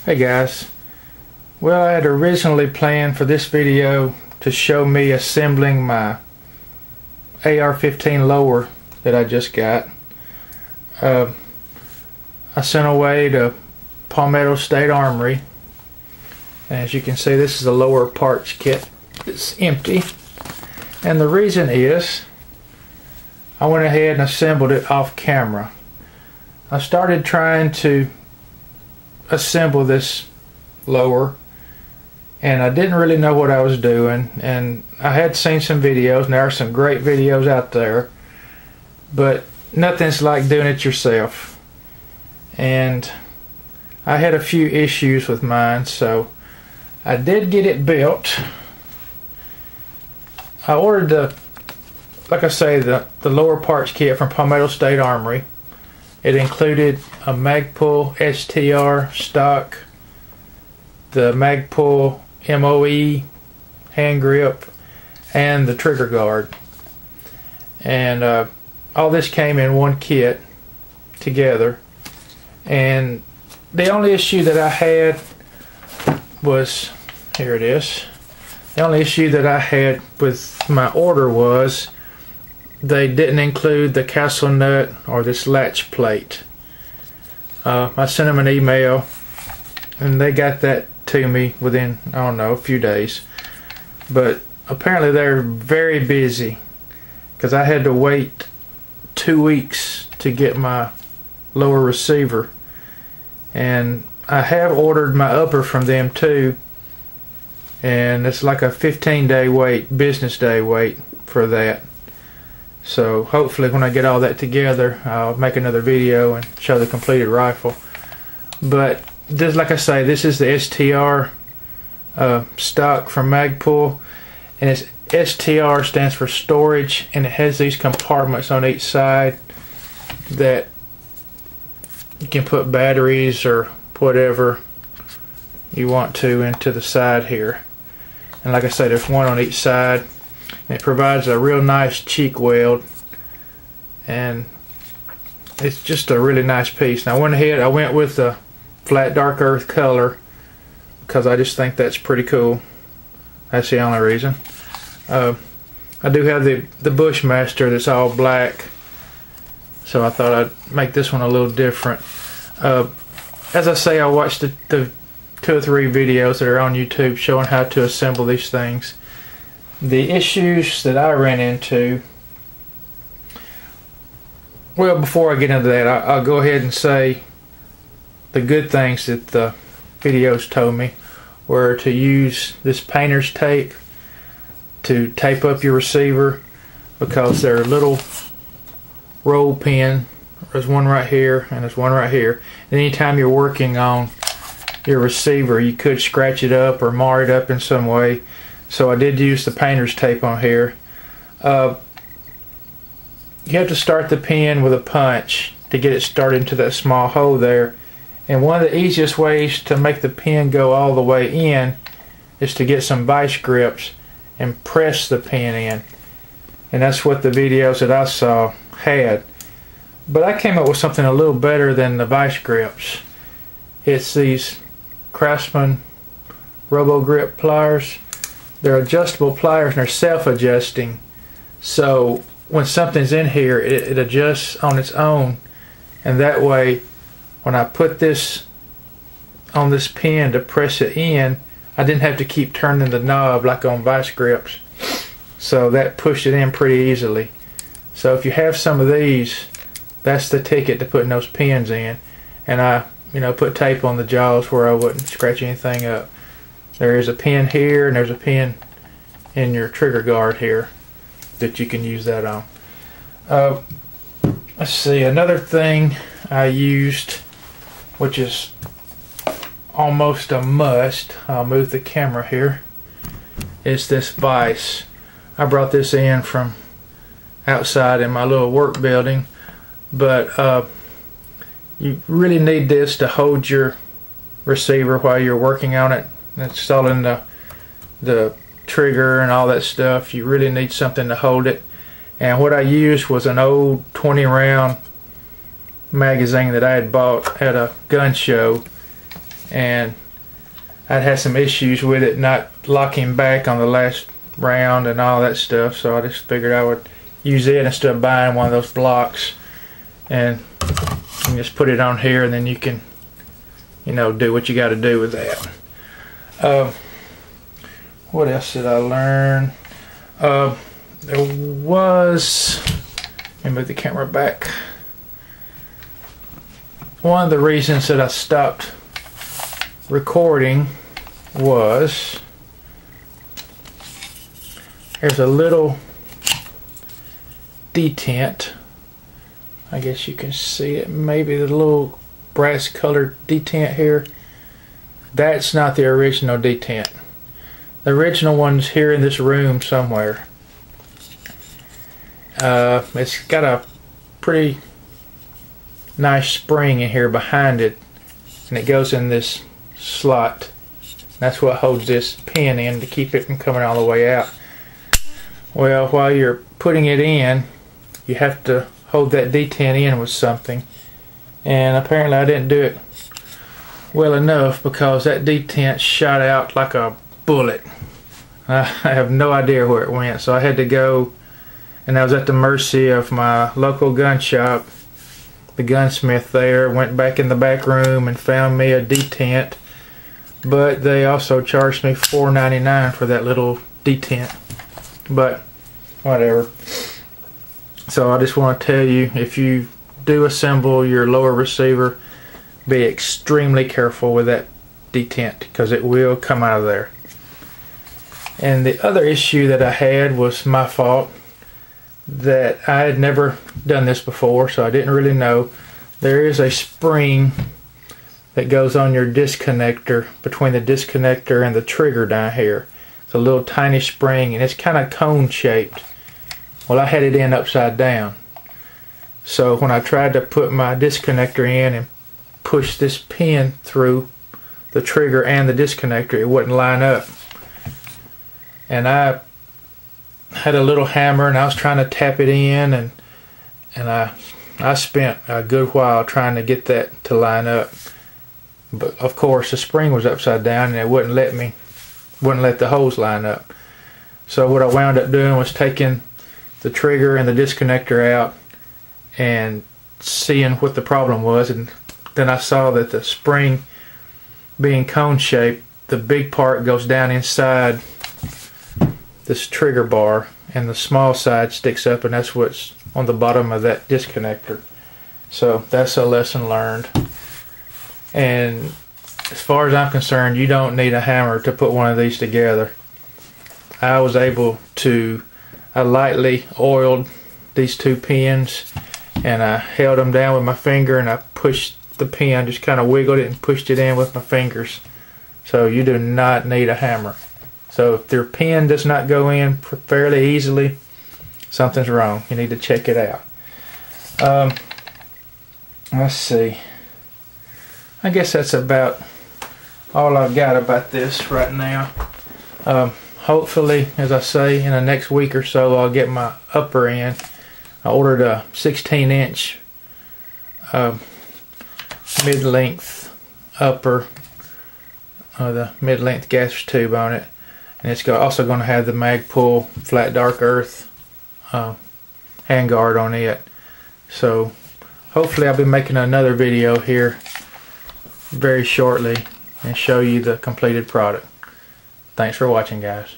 Hey guys, well, I had originally planned for this video to show me assembling my AR15 lower that I just got. I sent away to Palmetto State Armory, and as you can see, this is a lower parts kit. It's empty, and the reason is I went ahead and assembled it off camera. I started trying to assemble this lower, and I didn't really know what I was doing, and I had seen some videos, and there are some great videos out there, but nothing's like doing it yourself. And I had a few issues with mine, so I did get it built. I ordered the lower parts kit from Palmetto State Armory. It included a Magpul STR stock, the Magpul MOE hand grip, and the trigger guard. And all this came in one kit together. And the only issue that I had was, here it is. The only issue that I had with my order was they didn't include the castle nut or this latch plate. I sent them an email and they got that to me within, I don't know, a few days. But apparently they're very busy because I had to wait 2 weeks to get my lower receiver. And I have ordered my upper from them too, and it's like a 15-day wait, business day wait for that. So hopefully when I get all that together, I'll make another video and show the completed rifle. But this, like I say, this is the STR stock from Magpul, and it's STR stands for storage, and it has these compartments on each side that you can put batteries or whatever you want to into the side here. And like I say, there's one on each side. It provides a real nice cheek weld, and it's just a really nice piece. Now I went with the flat dark earth color because I just think that's pretty cool. That's the only reason. I do have the Bushmaster that's all black, so I thought I'd make this one a little different. As I say, I watched the 2 or 3 videos that are on YouTube showing how to assemble these things. The issues that I ran into, well, before I get into that, I'll go ahead and say the good things that the videos told me were to use this painter's tape to tape up your receiver, because they're a little roll pin. There's one right here and there's one right here. And anytime you're working on your receiver, you could scratch it up or mar it up in some way. So I did use the painter's tape on here. You have to start the pin with a punch to get it started into that small hole there. And one of the easiest ways to make the pin go all the way in is to get some vice grips and press the pin in. And that's what the videos that I saw had. But I came up with something a little better than the vice grips. It's these Craftsman Robo Grip pliers. They're adjustable pliers and they're self-adjusting. So when something's in here, it adjusts on its own. And that way, when I put this on this pin to press it in, I didn't have to keep turning the knob like on vice grips. So that pushed it in pretty easily. So if you have some of these, that's the ticket to putting those pins in. And I, put tape on the jaws where I wouldn't scratch anything up. There is a pin here, and there's a pin in your trigger guard here that you can use that on. Let's see, another thing I used, which is almost a must, I'll move the camera here, is this vise. I brought this in from outside in my little work building, but you really need this to hold your receiver while you're working on it, installing the trigger and all that stuff. You really need something to hold it. And what I used was an old 20-round magazine that I had bought at a gun show, and I'd had some issues with it not locking back on the last round and all that stuff, so I just figured I would use it instead of buying one of those blocks, and you just put it on here, and then you can, you know, do what you got to do with that. What else did I learn? There was, let me move the camera back. One of the reasons that I stopped recording was, there's a little detent. I guess you can see it, maybe the little brass colored detent here. That's not the original detent. The original one's here in this room somewhere. It's got a pretty nice spring in here behind it, and it goes in this slot. That's what holds this pin in to keep it from coming all the way out. Well, while you're putting it in, you have to hold that detent in with something, and apparently I didn't do it well enough, because that detent shot out like a bullet. I have no idea where it went, so I had to go, and I was at the mercy of my local gun shop, the gunsmith there. Went back in the back room and found me a detent, but they also charged me $4.99 for that little detent, but whatever. So I just want to tell you, if you do assemble your lower receiver, be extremely careful with that detent, because it will come out of there. And the other issue that I had was my fault, that I had never done this before, so I didn't really know. There is a spring that goes on your disconnector, between the disconnector and the trigger down here. It's a little tiny spring, and it's kind of cone shaped. Well, I had it in upside down, so when I tried to put my disconnector in and push this pin through the trigger and the disconnector, it wouldn't line up. And I had a little hammer, and I was trying to tap it in, and I spent a good while trying to get that to line up. But of course the spring was upside down, and it wouldn't let the holes line up. So what I wound up doing was taking the trigger and the disconnector out and seeing what the problem was, and then I saw that the spring, being cone shaped, the big part goes down inside this trigger bar, and the small side sticks up, and that's what's on the bottom of that disconnector. So that's a lesson learned. And as far as I'm concerned, you don't need a hammer to put one of these together. I was able to, I lightly oiled these two pins, and I held them down with my finger, and I pushed the pin, just kind of wiggled it and pushed it in with my fingers. So you do not need a hammer. So if your pin does not go in fairly easily, something's wrong. You need to check it out. Let's see. I guess that's about all I've got about this right now. Hopefully, as I say, in the next week or so, I'll get my upper in. I ordered a 16-inch mid-length upper, the mid-length gas tube on it. And it's also going to have the Magpul flat dark earth handguard on it. So hopefully I'll be making another video here very shortly and show you the completed product. Thanks for watching, guys.